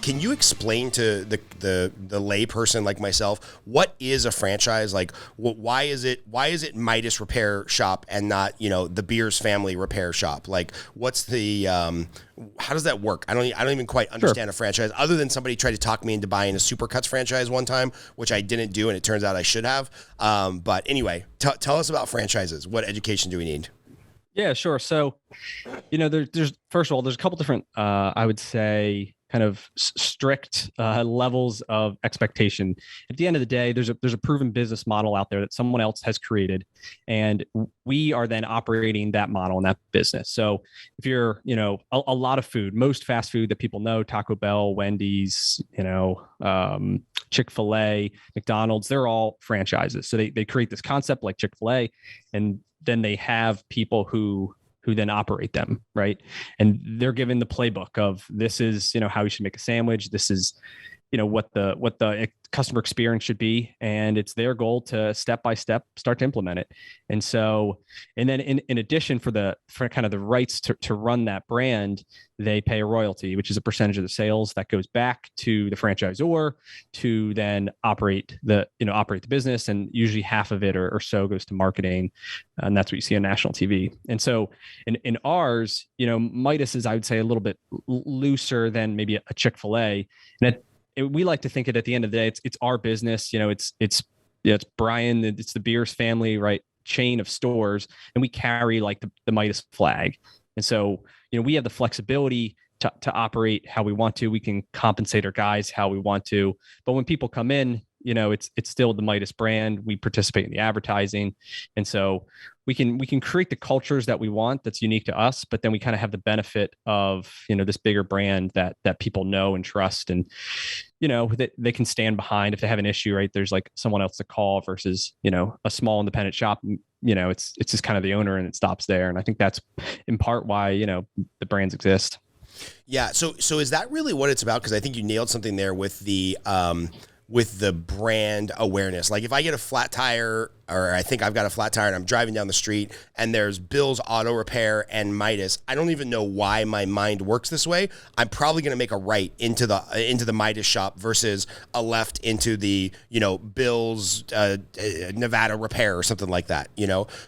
can you explain to the lay person like myself, what is a franchise? Like, why is it Midas Repair Shop and not, the Beers Family Repair Shop? Like, what's the, how does that work? I don't even quite understand a franchise, other than somebody tried to talk me into buying a Supercuts franchise one time, which I didn't do, and it turns out I should have. But anyway, tell us about franchises. What education do we need? Yeah, sure. So, there's first of all, there's a couple different, I would say, kind of strict levels of expectation. At the end of the day, there's a proven business model out there that someone else has created, and we are then operating that model in that business. So, if you're, a lot of food, most fast food that people know, Taco Bell, Wendy's, Chick-fil-A, McDonald's, they're all franchises. So they create this concept like Chick-fil-A, and then they have people who then operate them, right? And they're given the playbook of, this is, how you should make a sandwich. This is, what the customer experience should be. And it's their goal to step by step start to implement it. And so, and then in addition for kind of the rights to run that brand, they pay a royalty, which is a percentage of the sales that goes back to the franchisor to then operate the business. And usually half of it or so goes to marketing. And that's what you see on national TV. And so in ours, Midas is, I would say, a little bit looser than maybe a Chick-fil-A. And we like to think it at the end of the day, it's our business. It's Brian, it's the Beers Family, right, chain of stores, and we carry like the Midas flag. And so, we have the flexibility to operate how we want to. We can compensate our guys how we want to. But when people come in, it's still the Midas brand. We participate in the advertising. And so we can create the cultures that we want that's unique to us, but then we kind of have the benefit of, this bigger brand that people know and trust, and, that they can stand behind if they have an issue, right? There's like someone else to call versus, a small independent shop. It's just kind of the owner and it stops there. And I think that's in part why, the brands exist. Yeah. So is that really what it's about? Because I think you nailed something there with the brand awareness. Like, if I get a flat tire, or I think I've got a flat tire and I'm driving down the street and there's Bill's Auto Repair and Midas, I don't even know why my mind works this way. I'm probably going to make a right into the Midas shop versus a left into the, Bill's Nevada Repair or something like that,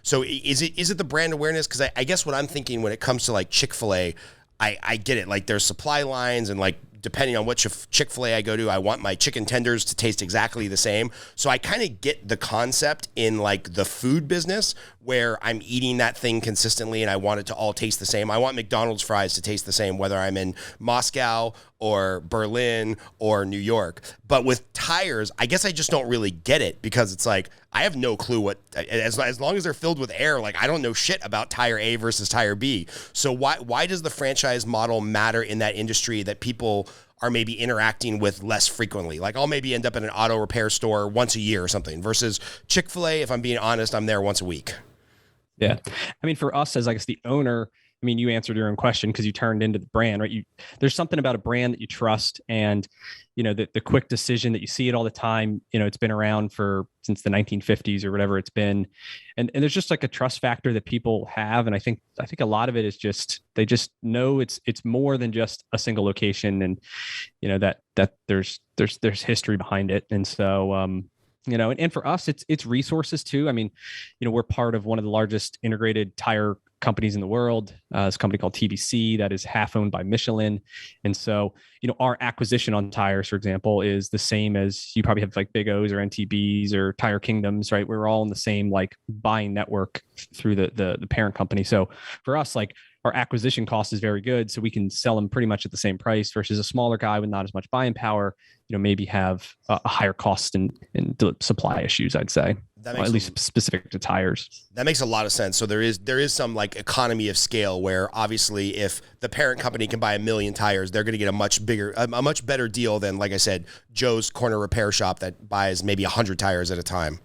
So is it the brand awareness? Because I guess what I'm thinking when it comes to like Chick-fil-A, I get it. Like, there's supply lines, and like, depending on what Chick-fil-A I go to, I want my chicken tenders to taste exactly the same. So I kind of get the concept in like the food business where I'm eating that thing consistently and I want it to all taste the same. I want McDonald's fries to taste the same, whether I'm in Moscow or Berlin or New York. But with tires, I guess I just don't really get it, because it's like, I have no clue as long as they're filled with air, like, I don't know shit about tire A versus tire B. So why does the franchise model matter in that industry that people are maybe interacting with less frequently? Like, I'll maybe end up in an auto repair store once a year or something, versus Chick-fil-A, if I'm being honest, I'm there once a week. Yeah. I mean, for us as, I guess, the owner, I mean, you answered your own question because you turned into the brand, right? There's something about a brand that you trust, and, the quick decision that you see it all the time, it's been around since the 1950s or whatever it's been. And there's just like a trust factor that people have. And I think a lot of it is just, they just know it's more than just a single location, and, that there's history behind it. And so, and for us, it's resources too. I mean, we're part of one of the largest integrated tire companies in the world, this company called TBC that is half owned by Michelin. And so, our acquisition on tires, for example, is the same as you probably have like Big O's or NTBs or Tire Kingdoms, right? We're all in the same like buying network through the parent company. So for us, like, our acquisition cost is very good, so we can sell them pretty much at the same price, versus a smaller guy with not as much buying power, maybe have a higher cost and supply issues, I'd say, at least specific to tires. That makes a lot of sense. So there is some like economy of scale where, obviously, if the parent company can buy 1 million tires, they're going to get a much better deal than, like I said, Joe's corner repair shop that buys maybe 100 tires at a time.